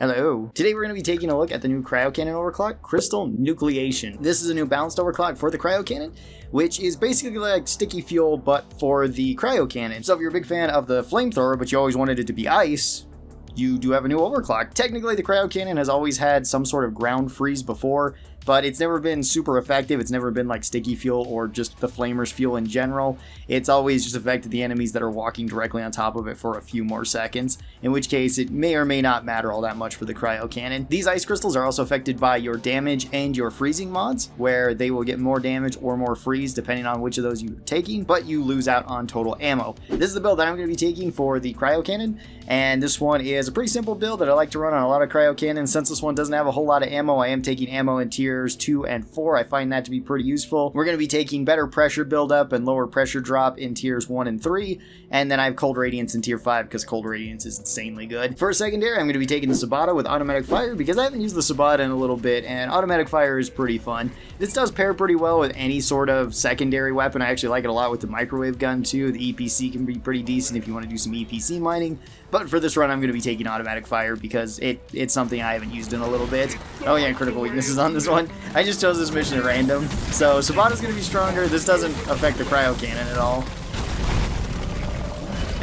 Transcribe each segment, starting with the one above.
Hello. Today we're going to be taking a look at the new Cryo Cannon overclock, Crystal Nucleation. This is a new balanced overclock for the Cryo Cannon, which is basically like sticky fuel, but for the Cryo Cannon. So if you're a big fan of the flamethrower, but you always wanted it to be ice, you do have a new overclock. Technically, the Cryo Cannon has always had some sort of ground freeze before, but it's never been super effective. It's never been like sticky fuel or just the flamer's fuel in general. It's always just affected the enemies that are walking directly on top of it for a few more seconds, in which case it may or may not matter all that much for the Cryo Cannon. These ice crystals are also affected by your damage and your freezing mods, where they will get more damage or more freeze depending on which of those you're taking, but you lose out on total ammo. This is the build that I'm going to be taking for the Cryo Cannon, and this one is a pretty simple build that I like to run on a lot of Cryo Cannons. Since this one doesn't have a whole lot of ammo, I am taking ammo in tiers 2 and 4. I find that to be pretty useful. We're going to be taking better pressure buildup and lower pressure drop in tiers 1 and 3, and then I have cold radiance in tier 5 because cold radiance is insanely good. For a secondary, I'm going to be taking the Sabata with automatic fire because I haven't used the Sabata in a little bit, and automatic fire is pretty fun. This does pair pretty well with any sort of secondary weapon. I actually like it a lot with the microwave gun too. The EPC can be pretty decent if you want to do some EPC mining, but for this run I'm going to be taking automatic fire because it's something I haven't used in a little bit. Oh yeah, critical weaknesses on this one. I just chose this mission at random. So Sabata's going to be stronger. This doesn't affect the Cryo Cannon at all.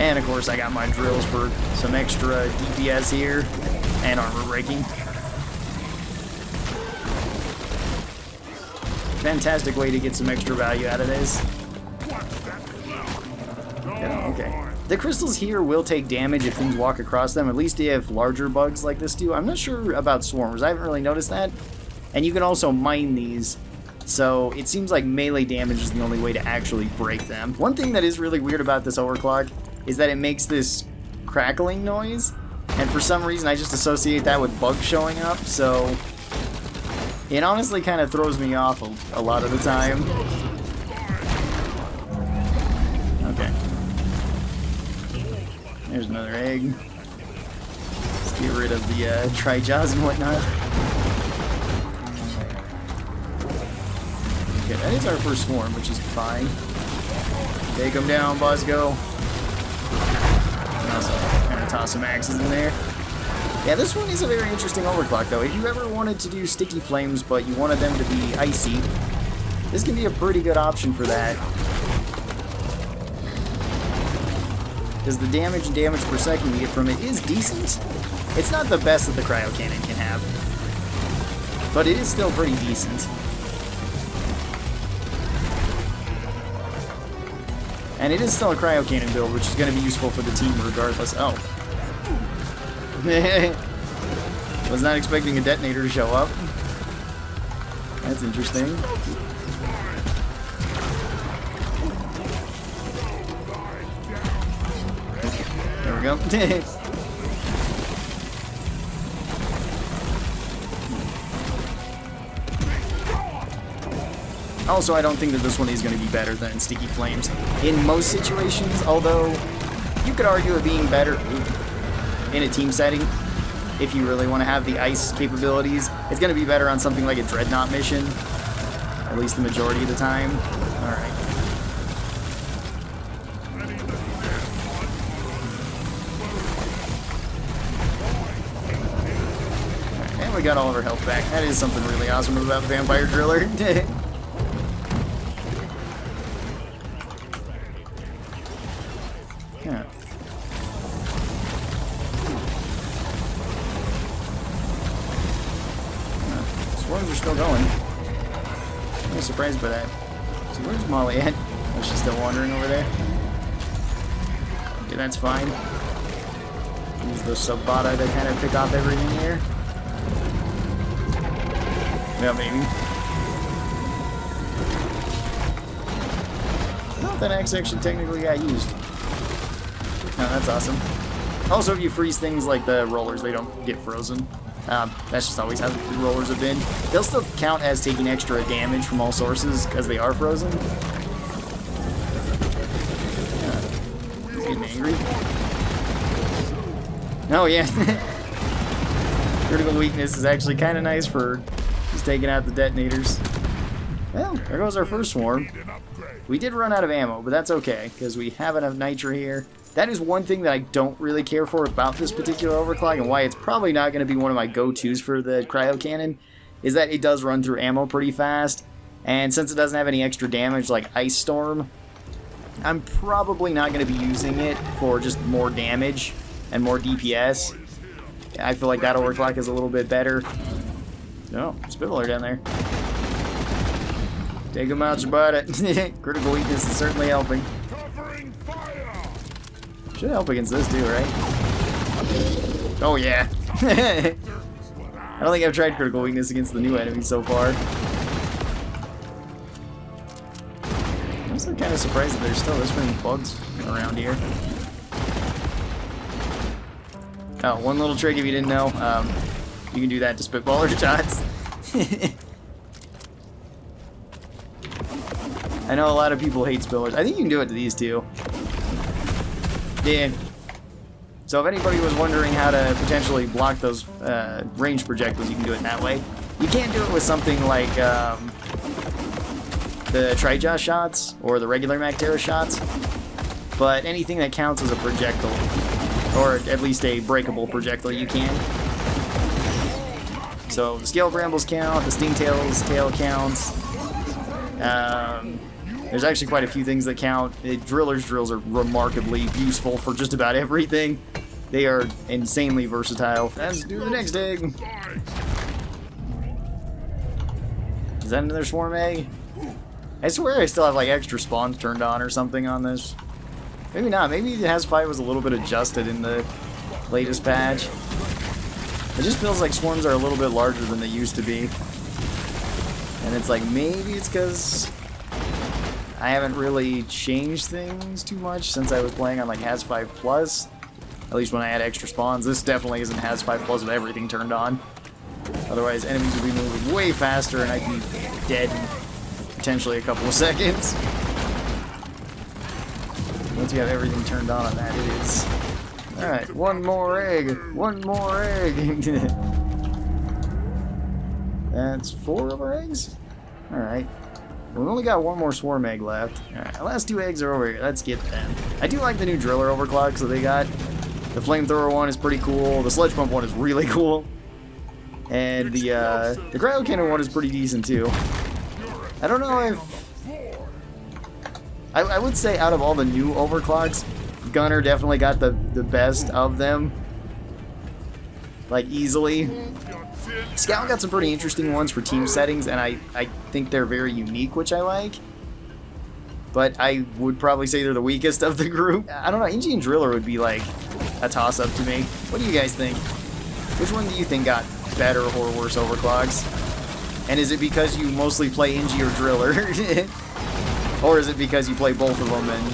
And of course I got my drills for some extra DPS here and armor breaking. Fantastic way to get some extra value out of this. Yeah, okay. The crystals here will take damage if things walk across them, at least if larger bugs like this do. I'm not sure about swarmers. I haven't really noticed that. And you can also mine these, so it seems like melee damage is the only way to actually break them. One thing that is really weird about this overclock is that it makes this crackling noise, and for some reason I just associate that with bugs showing up, so it honestly kind of throws me off a lot of the time. Okay. There's another egg. Let's get rid of the trijaws and whatnot. Okay, that is our first swarm, which is fine. Take them down, Bosco. And also kind of toss some axes in there. Yeah, this one is a very interesting overclock, though. If you ever wanted to do sticky flames, but you wanted them to be icy, this can be a pretty good option for that. Because the damage and damage per second you get from it is decent. It's not the best that the Cryo Cannon can have, but it is still pretty decent. And it is still a Cryo Cannon build, which is going to be useful for the team regardless. Oh. Was not expecting a detonator to show up. That's interesting. There we go. Also, I don't think that this one is going to be better than Sticky Flames in most situations, although you could argue it being better in a team setting. If you really want to have the ice capabilities, it's going to be better on something like a Dreadnought mission, at least the majority of the time. Alright. And we got all of our health back. That is something really awesome about the Vampire Driller. Yeah. Swarms are still going. I'm surprised by that. So where's Molly at? Oh, she's still wandering over there. Okay, that's fine. Use the Sabata to kind of pick off everything here. Yeah, maybe. No, that axe actually technically got used. No, that's awesome. Also, if you freeze things like the rollers, they don't get frozen. That's just always how the rollers have been. They'll still count as taking extra damage from all sources because they are frozen. He's getting angry. Oh yeah. Critical weakness is actually kind of nice for just taking out the detonators. Well, there goes our first swarm. We did run out of ammo, but that's okay because we have enough nitra here. That is one thing that I don't really care for about this particular overclock, and why it's probably not going to be one of my go-tos for the Cryo Cannon, is that it does run through ammo pretty fast, and since it doesn't have any extra damage like Ice Storm, I'm probably not going to be using it for just more damage and more DPS. I feel like that overclock is a little bit better. Oh, Spittler down there. Take him out, about it. Critical weakness is certainly helping. Should help against this too, right? Oh yeah. I don't think I've tried critical weakness against the new enemies so far. I'm also kind of surprised that there's still this many bugs around here. Oh, one little trick if you didn't know. You can do that to spitballer shots. I know a lot of people hate spillers. I think you can do it to these two. Yeah. So if anybody was wondering how to potentially block those range projectiles, you can do it that way. You can't do it with something like the Trijosh shots or the regular Mactera shots, but anything that counts as a projectile, or at least a breakable projectile, you can. So the Scale Brambles count, the Stingtail's tail counts. There's actually quite a few things that count. Driller's drills are remarkably useful for just about everything. They are insanely versatile. Let's do the next egg. Is that another swarm egg? I swear I still have like extra spawns turned on or something on this. Maybe not. Maybe the Has-Fi was a little bit adjusted in the latest patch. It just feels like swarms are a little bit larger than they used to be. And it's like, maybe it's because I haven't really changed things too much since I was playing on like Has-Fi Plus. At least when I had extra spawns. This definitely isn't Has-Fi Plus with everything turned on. Otherwise, enemies would be moving way faster and I'd be dead in potentially a couple of seconds. Once you have everything turned on that, it is. Alright, one more egg! One more egg! That's 4 of our eggs? Alright. We only got one more swarm egg left. Alright, the last 2 eggs are over here. Let's get them. I do like the new driller overclocks that they got. The flamethrower one is pretty cool. The sludge pump one is really cool. And the cryo cannon one is pretty decent too. I don't know if... I would say out of all the new overclocks, Gunner definitely got the best of them. Like, easily. Scout got some pretty interesting ones for team settings, and I think they're very unique, which I like. But I would probably say they're the weakest of the group. I don't know, Inji and Driller would be like a toss-up to me. What do you guys think? Which one do you think got better or worse overclocks? And is it because you mostly play Inji or Driller? Or is it because you play both of them and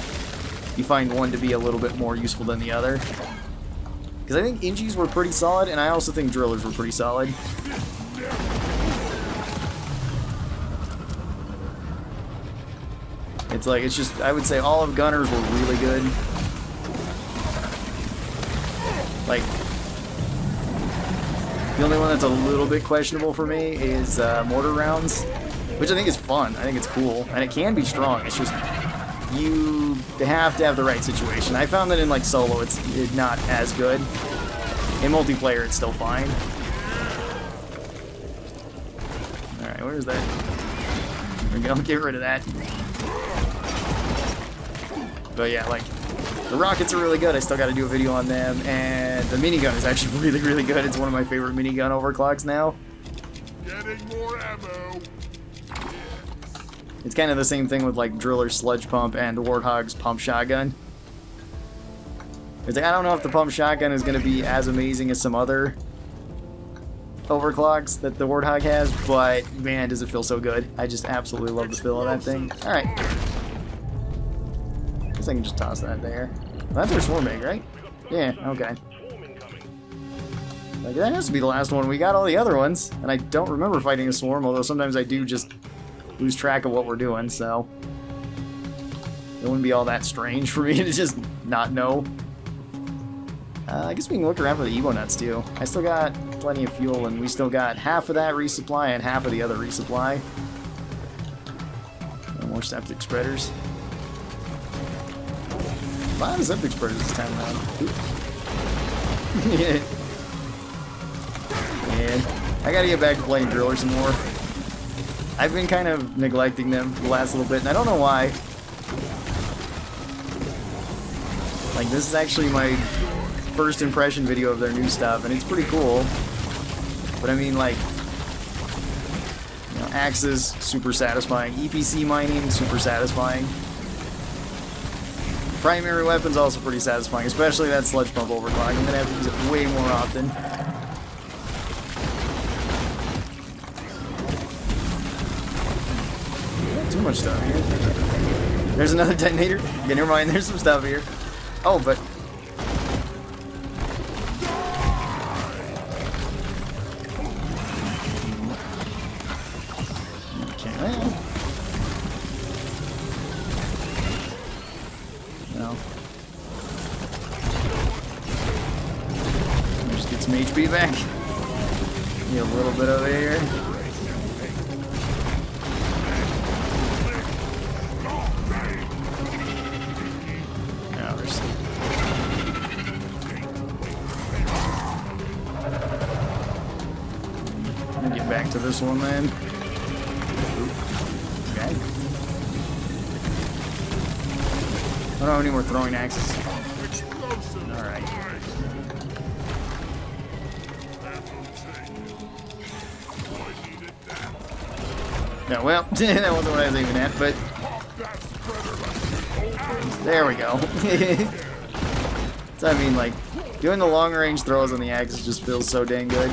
you find one to be a little bit more useful than the other? Because I think Inji's were pretty solid, and I also think Drillers were pretty solid. It's like, it's just, I would say all of Gunners were really good. Like, the only one that's a little bit questionable for me is mortar rounds, which I think is fun. I think it's cool, and it can be strong. It's just, you have to have the right situation. I found that in like solo, it's not as good. In multiplayer, it's still fine. All right, where's that? There we go. Get rid of that. But yeah, like the rockets are really good. I still got to do a video on them, and the minigun is actually really, really good. It's one of my favorite minigun overclocks now. Getting more ammo. It's kind of the same thing with like Driller's sludge pump and Warthog's pump shotgun. It's like, I don't know if the pump shotgun is going to be as amazing as some other overclocks that the Warthog has, but man, does it feel so good. I just absolutely love the feel of that thing. Alright. Guess I can just toss that there. Well, that's our swarm egg, right? Yeah, okay. Like, that has to be the last one. We got all the other ones, and I don't remember fighting a swarm, although sometimes I do just lose track of what we're doing, so it wouldn't be all that strange for me to just not know. I guess we can look around for the Evo nuts too. I still got plenty of fuel, and we still got half of that resupply and half of the other resupply. No more septic spreaders. Fine septic spurs this time around. And I gotta get back to playing driller some more. I've been kind of neglecting them the last little bit, and I don't know why. Like, this is actually my first impression video of their new stuff, and it's pretty cool. But I mean, like, you know, axes, super satisfying. EPC mining, super satisfying. Primary weapons also pretty satisfying, especially that sludge pump overclock. I'm gonna have to use it way more often. Not too much stuff here. There's another detonator. Okay, never mind. There's some stuff here. Oh, but no. Just get some HP back. Need a little bit of it here. Now there's let me get back to this one then. Okay. I don't have any more throwing axes. Alright. No, well, that wasn't what I was aiming at, but there we go. So I mean, like, doing the long range throws on the axes just feels so dang good.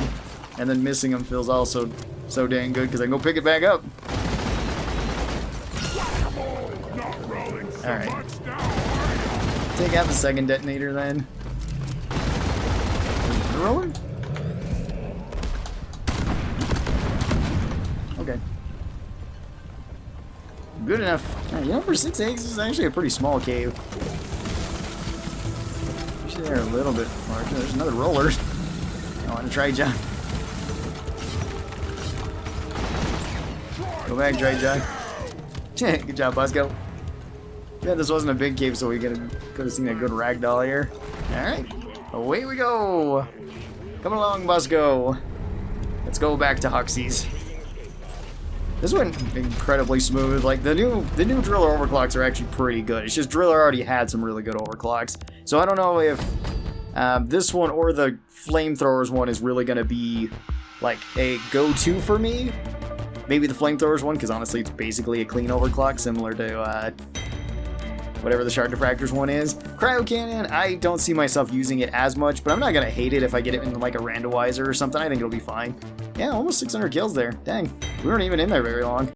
And then missing them feels also so dang good because I can go pick it back up. Alright. Take out the second detonator then. Roller? Okay. Good enough. You know, for 6 eggs, this is actually a pretty small cave. Actually, they're a little bit larger. There's another roller. I want to try, John. Go back, Dry John. Good job, Bosco. Yeah, this wasn't a big cave, so we could have seen a good ragdoll here. Alright, away we go. Come along, Bosco. Let's go back to Huxley's. This went incredibly smooth. Like, the new driller overclocks are actually pretty good. It's just driller already had some really good overclocks. So I don't know if this one or the flamethrowers one is really going to be like a go-to for me. Maybe the flamethrowers one, because honestly it's basically a clean overclock, similar to whatever the shard diffractors one is. Cryo Cannon, I don't see myself using it as much, but I'm not going to hate it if I get it in like a randomizer or something. I think it'll be fine. Yeah, almost 600 kills there. Dang, we weren't even in there very long.